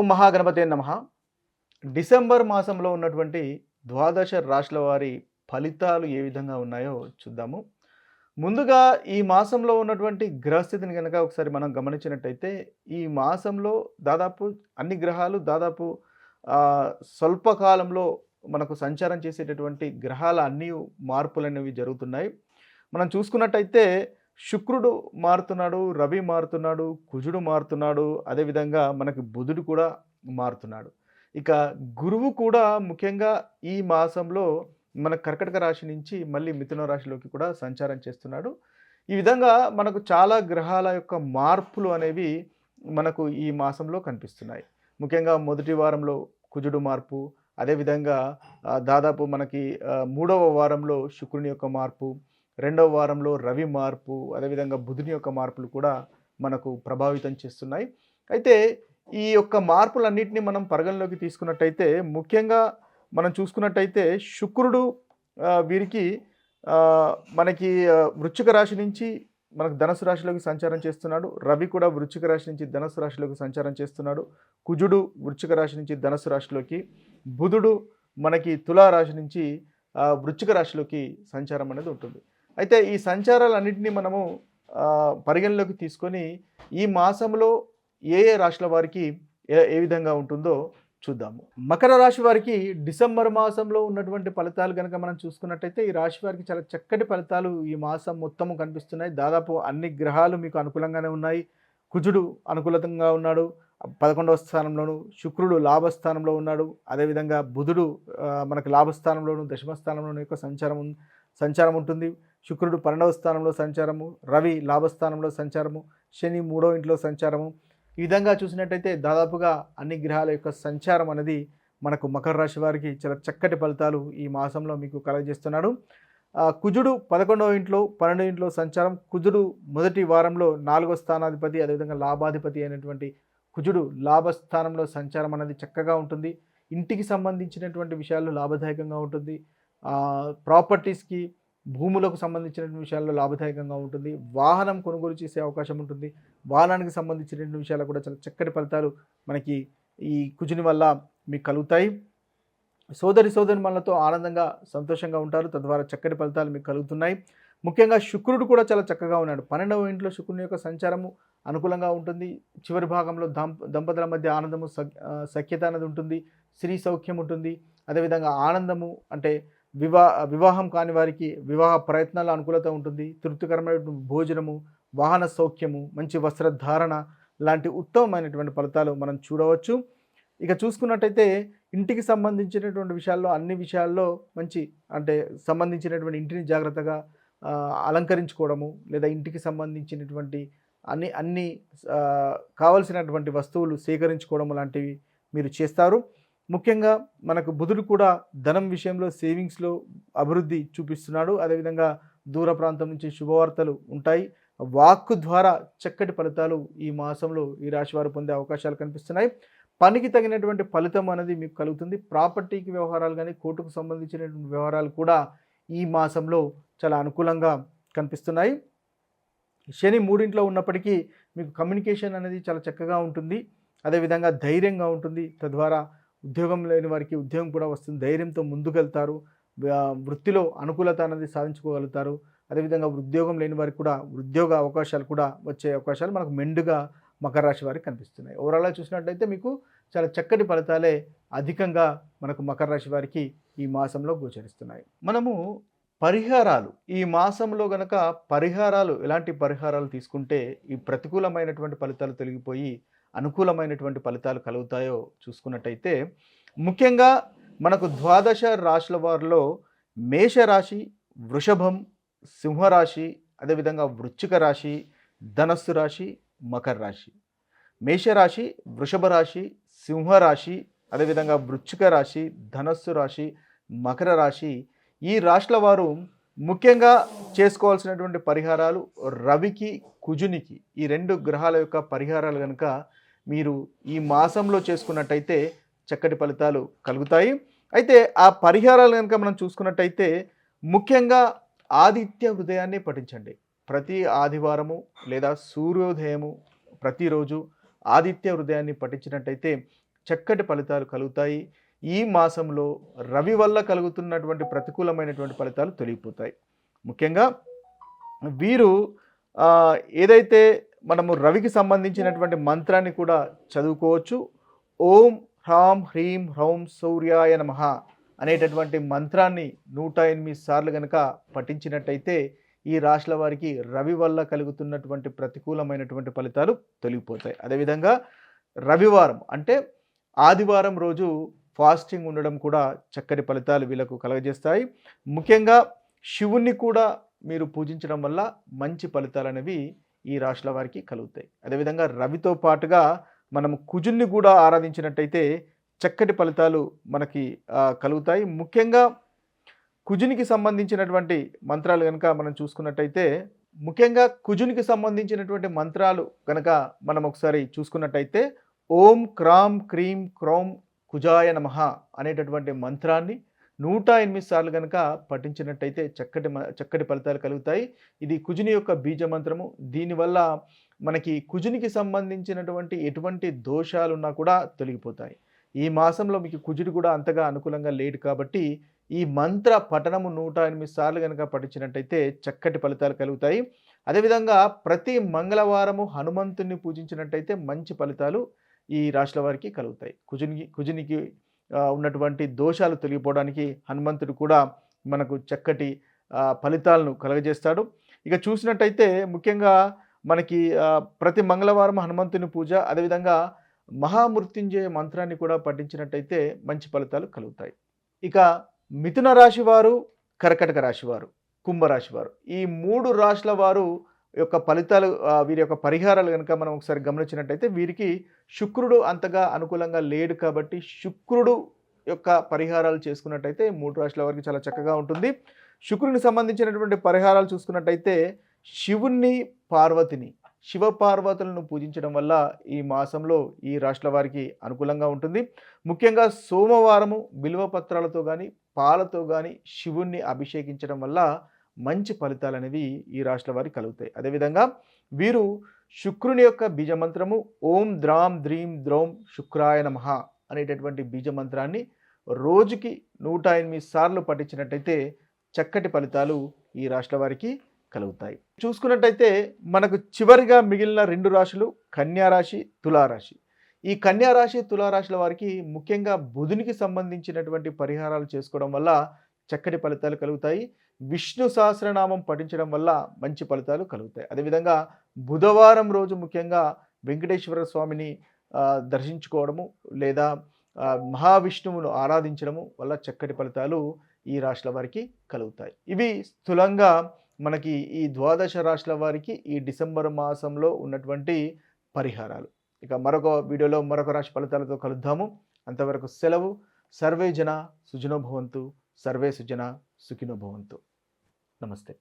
ఓం మహాగణపతే నమః. డిసెంబర్ మాసంలో ఉన్నటువంటి ద్వాదశ రాశుల వారి ఫలితాలు ఏ విధంగా ఉన్నాయో చూద్దాము. ముందుగా ఈ మాసంలో ఉన్నటువంటి గ్రహస్థితిని గనక ఒకసారి మనం గమనించినట్టయితే, ఈ మాసంలో దాదాపు అన్ని గ్రహాలు దాదాపు స్వల్ప కాలంలో మనకు సంచారం చేసేటటువంటి గ్రహాల అన్ని మార్పులనేవి జరుగుతున్నాయి. మనం చూసుకున్నట్టయితే శుక్రుడు మారుతున్నాడు, రవి మారుతున్నాడు, కుజుడు మారుతున్నాడు, అదేవిధంగా మనకి బుధుడు కూడా మారుతున్నాడు. ఇక గురువు కూడా ముఖ్యంగా ఈ మాసంలో మన కర్కటక రాశి నుంచి మళ్ళీ మిథున రాశిలోకి కూడా సంచారం చేస్తున్నాడు. ఈ విధంగా మనకు చాలా గ్రహాల యొక్క మార్పులు అనేవి మనకు ఈ మాసంలో కనిపిస్తున్నాయి. ముఖ్యంగా మొదటి వారంలో కుజుడు మార్పు, అదేవిధంగా దాదాపు మనకి మూడవ వారంలో శుక్రుని యొక్క మార్పు, రెండవ వారంలో రవి మార్పు, అదేవిధంగా బుధుని యొక్క మార్పులు కూడా మనకు ప్రభావితం చేస్తున్నాయి. అయితే ఈ యొక్క మార్పులన్నింటినీ మనం పరిగణలోకి తీసుకున్నట్టయితే, ముఖ్యంగా మనం చూసుకున్నట్టయితే శుక్రుడు వీరికి మనకి వృశ్చిక రాశి నుంచి మనకు ధనుసు రాశిలోకి సంచారం చేస్తున్నాడు. రవి కూడా వృశ్చిక రాశి నుంచి ధనుసు రాశిలోకి సంచారం చేస్తున్నాడు. కుజుడు వృశ్చిక రాశి నుంచి ధనుసు రాశిలోకి, బుధుడు మనకి తులా రాశి నుంచి వృశ్చిక రాశిలోకి సంచారం అనేది ఉంటుంది. అయితే ఈ సంచారాలన్నింటినీ మనము పరిగణలోకి తీసుకొని ఈ మాసంలో ఏ ఏ రాశుల వారికి ఏ విధంగా ఉంటుందో చూద్దాము. మకర రాశి వారికి డిసెంబర్ మాసంలో ఉన్నటువంటి ఫలితాలు కనుక మనం చూసుకున్నట్టయితే, ఈ రాశి వారికి చాలా చక్కటి ఫలితాలు ఈ మాసం మొత్తము కనిపిస్తున్నాయి. దాదాపు అన్ని గ్రహాలు మీకు అనుకూలంగానే ఉన్నాయి. కుజుడు అనుకూలంగా ఉన్నాడు 11వ స్థానంలోను, శుక్రుడు లాభస్థానంలో ఉన్నాడు, అదేవిధంగా బుధుడు మనకు లాభస్థానంలోను దశమ స్థానంలోను యొక్క సంచారం ఉంటుంది. శుక్రుడు 12వ స్థానంలో సంచారము, రవి లాభస్థానంలో సంచారము, శని 3వ ఇంట్లో సంచారము. ఈ విధంగా చూసినట్టయితే దాదాపుగా అన్ని గ్రహాల యొక్క సంచారం అనేది మనకు మకర రాశి వారికి చాలా చక్కటి ఫలితాలు ఈ మాసంలో మీకు కలగజేస్తున్నాడు. కుజుడు 11వ ఇంట్లో 12వ ఇంట్లో సంచారం. కుజుడు మొదటి వారంలో 4వ స్థానాధిపతి, అదేవిధంగా లాభాధిపతి అయినటువంటి కుజుడు లాభస్థానంలో సంచారం అనేది చక్కగా ఉంటుంది. ఇంటికి సంబంధించినటువంటి విషయాల్లో లాభదాయకంగా ఉంటుంది. ప్రాపర్టీస్కి, భూములకు సంబంధించిన విషయాల్లో లాభదాయకంగా ఉంటుంది. వాహనం కొనుగోలు చేసే అవకాశం ఉంటుంది. వాహనానికి సంబంధించిన విషయాలు కూడా చాలా చక్కటి ఫలితాలు మనకి ఈ కుజుని వల్ల మీకు కలుగుతాయి. సోదరిమణులతో ఆనందంగా సంతోషంగా ఉంటారు, తద్వారా చక్కటి ఫలితాలు మీకు కలుగుతున్నాయి. ముఖ్యంగా శుక్రుడు కూడా చాలా చక్కగా ఉన్నాడు. 12వ ఇంట్లో శుక్రుని యొక్క సంచారము అనుకూలంగా ఉంటుంది. చివరి భాగంలో దంపతుల మధ్య ఆనందము, సఖ్యత అనేది ఉంటుంది. స్త్రీ సౌఖ్యం ఉంటుంది. అదేవిధంగా ఆనందము అంటే వివాహం కాని వారికి వివాహ ప్రయత్నాల అనుకూలత ఉంటుంది. తృప్తికరమైన భోజనము, వాహన సౌఖ్యము, మంచి వస్త్రధారణ లాంటి ఉత్తమమైనటువంటి ఫలితాలు మనం చూడవచ్చు. ఇక చూసుకున్నట్టయితే ఇంటికి సంబంధించినటువంటి విషయాల్లో అన్ని విషయాల్లో మంచి అంటే సంబంధించినటువంటి ఇంటిని జాగ్రత్తగా అలంకరించుకోవడము, లేదా ఇంటికి సంబంధించినటువంటి అన్ని కావలసినటువంటి వస్తువులు సేకరించుకోవడం లాంటివి మీరు చేస్తారు. ముఖ్యంగా మనకు బుధుడు కూడా ధనం విషయంలో సేవింగ్స్లో అభివృద్ధి చూపిస్తున్నాడు. అదేవిధంగా దూర ప్రాంతం నుంచి శుభవార్తలు ఉంటాయి. వాక్కు ద్వారా చక్కటి ఫలితాలు ఈ మాసంలో ఈ రాశి వారు పొందే అవకాశాలు కనిపిస్తున్నాయి. పనికి తగినటువంటి ఫలితం అనేది మీకు కలుగుతుంది. ప్రాపర్టీకి వ్యవహారాలు కానీ, కోర్టుకు సంబంధించినటువంటి వ్యవహారాలు కూడా ఈ మాసంలో చాలా అనుకూలంగా కనిపిస్తున్నాయి. శని 3వ ఉన్నప్పటికీ మీకు కమ్యూనికేషన్ అనేది చాలా చక్కగా ఉంటుంది. అదేవిధంగా ధైర్యంగా ఉంటుంది. తద్వారా ఉద్యోగం లేని వారికి ఉద్యోగం కూడా వస్తుంది. ధైర్యంతో ముందుకెళ్తారు. వృత్తిలో అనుకూలత అనేది సాధించుకోగలుగుతారు. అదేవిధంగా ఉద్యోగం లేని వారికి కూడా ఉద్యోగ అవకాశాలు కూడా వచ్చే అవకాశాలు మనకు మెండుగా మకర రాశి వారికి కనిపిస్తున్నాయి. ఓవరాల్గా చూసినట్టయితే మీకు చాలా చక్కటి ఫలితాలే అధికంగా మనకు మకర రాశి వారికి ఈ మాసంలో గోచరిస్తున్నాయి. మనము పరిహారాలు ఈ మాసంలో గనక ఎలాంటి పరిహారాలు తీసుకుంటే ఈ ప్రతికూలమైనటువంటి ఫలితాలు తొలగిపోయి అనుకూలమైనటువంటి ఫలితాలు కలుగుతాయో చూసుకున్నట్టయితే, ముఖ్యంగా మనకు ద్వాదశ రాశుల వారిలో మేషరాశి, వృషభం, సింహరాశి, అదేవిధంగా వృశ్చిక రాశి, ధనస్సు రాశి, మకర రాశి. మేషరాశి, వృషభ రాశి, సింహరాశి, అదేవిధంగా వృశ్చిక రాశి, ధనస్సు రాశి, మకర రాశి, ఈ రాశుల వారు ముఖ్యంగా చేసుకోవాల్సినటువంటి పరిహారాలు రవికి, కుజునికి, ఈ 2 గ్రహాల యొక్క పరిహారాలు కనుక మీరు ఈ మాసంలో చేసుకున్నట్టయితే చక్కటి ఫలితాలు కలుగుతాయి. అయితే ఆ పరిహారాలు కనుక మనం చూసుకున్నట్టయితే ముఖ్యంగా ఆదిత్య హృదయాన్ని పఠించండి. ప్రతి ఆదివారము లేదా సూర్యోదయము ప్రతిరోజు ఆదిత్య హృదయాన్ని పఠించినట్టయితే చక్కటి ఫలితాలు కలుగుతాయి. ఈ మాసంలో రవి వల్ల కలుగుతున్నటువంటి ప్రతికూలమైనటువంటి ఫలితాలు తొలగిపోతాయి. ముఖ్యంగా వీరు ఏదైతే మనము రవికి సంబంధించినటువంటి మంత్రాన్ని కూడా చదువుకోవచ్చు. ఓం హ్రాం హ్రీం హ్రౌం సూర్యాయ నమః అనేటటువంటి మంత్రాన్ని 108 సార్లు గనక పఠించినట్టయితే ఈ రాశుల వారికి రవి వల్ల కలుగుతున్నటువంటి ప్రతికూలమైనటువంటి ఫలితాలు తొలగిపోతాయి. అదేవిధంగా రవివారం అంటే ఆదివారం రోజు ఫాస్టింగ్ ఉండడం కూడా చక్కటి ఫలితాలు వీళ్ళకు కలుగజేస్తాయి. ముఖ్యంగా శివుణ్ణి కూడా మీరు పూజించడం వల్ల మంచి ఫలితాలు అనేవి ఈ రాశుల వారికి కలుగుతాయి. అదేవిధంగా రవితో పాటుగా మనం కుజుణ్ణి కూడా ఆరాధించినట్టయితే చక్కటి ఫలితాలు మనకి కలుగుతాయి. ముఖ్యంగా కుజునికి సంబంధించినటువంటి మంత్రాలు కనుక మనం చూసుకున్నట్టయితే మనం ఒకసారి చూసుకున్నట్టయితే ఓం క్రాం క్రీం క్రౌం కుజాయ నమః అనేటటువంటి మంత్రాన్ని 108 సార్లు కనుక పఠించినట్టయితే చక్కటి ఫలితాలు కలుగుతాయి. ఇది కుజుని యొక్క బీజ మంత్రము. దీనివల్ల మనకి కుజునికి సంబంధించినటువంటి ఎటువంటి దోషాలున్నా కూడా తొలగిపోతాయి. ఈ మాసంలో మీకు కుజుడు కూడా అంతగా అనుకూలంగా లేడు కాబట్టి ఈ మంత్ర పఠనము 108 సార్లు కనుక పఠించినట్టయితే చక్కటి ఫలితాలు కలుగుతాయి. అదేవిధంగా ప్రతి మంగళవారము హనుమంతుని పూజించినట్టయితే మంచి ఫలితాలు ఈ రాశుల వారికి కలుగుతాయి. కుజునికి ఉన్నటువంటి దోషాలు తొలగిపోవడానికి హనుమంతుడు కూడా మనకు చక్కటి ఫలితాలను కలుగజేస్తాడు. ఇక చూసినట్టయితే ముఖ్యంగా మనకి ప్రతి మంగళవారం హనుమంతుని పూజ, అదేవిధంగా మహామృత్యుంజయ మంత్రాన్ని కూడా పఠించినట్టయితే మంచి ఫలితాలు కలుగుతాయి. ఇక మిథున రాశి వారు, కర్కటక రాశి వారు, కుంభరాశి వారు, ఈ 3 రాశుల వారు యొక్క ఫలితాలు వీరి యొక్క పరిహారాలు కనుక మనం ఒకసారి గమనించినట్టయితే వీరికి శుక్రుడు అంతగా అనుకూలంగా లేడు కాబట్టి శుక్రుడు యొక్క పరిహారాలు చేసుకున్నట్టయితే 3 రాశుల వారికి చాలా చక్కగా ఉంటుంది. శుక్రునికి సంబంధించినటువంటి పరిహారాలు చూసుకున్నట్టయితే శివుణ్ణి, పార్వతిని, శివ పార్వతులను పూజించడం వల్ల ఈ మాసంలో ఈ రాశుల వారికి అనుకూలంగా ఉంటుంది. ముఖ్యంగా సోమవారము బిల్వ పత్రాలతో కానీ పాలతో కానీ శివుణ్ణి అభిషేకించడం వల్ల మంచి ఫలితాలు అనేవి ఈ రాశుల వారికి కలుగుతాయి. అదేవిధంగా వీరు శుక్రుని యొక్క బీజమంత్రము ఓం ద్రాం ద్రీం ద్రౌం శుక్రాయ నమః అనేటటువంటి బీజమంత్రాన్ని రోజుకి 108 సార్లు పఠించినట్టయితే చక్కటి ఫలితాలు ఈ రాశుల వారికి కలుగుతాయి. చూసుకున్నట్టయితే మనకు చివరిగా మిగిలిన 2 రాశులు కన్యారాశి, తులారాశి. ఈ కన్యారాశి, తులారాశుల వారికి ముఖ్యంగా బుధునికి సంబంధించినటువంటి పరిహారాలు చేసుకోవడం వల్ల చక్కటి ఫలితాలు కలుగుతాయి. విష్ణు సహస్రనామం పఠించడం వల్ల మంచి ఫలితాలు కలుగుతాయి. అదేవిధంగా బుధవారం రోజు ముఖ్యంగా వెంకటేశ్వర స్వామిని దర్శించుకోవడము లేదా మహావిష్ణువును ఆరాధించడము వల్ల చక్కటి ఫలితాలు ఈ రాశుల వారికి కలుగుతాయి. ఇవి స్థూలంగా మనకి ఈ 12 రాశుల వారికి ఈ డిసెంబర్ మాసంలో ఉన్నటువంటి పరిహారాలు. ఇక మరొక వీడియోలో మరొక రాశి ఫలితాలతో కలుద్దాము. అంతవరకు సెలవు. సర్వే జన సుఖినో భవంతు, సర్వే సుజన సుఖినో భవంతు. నమస్తే.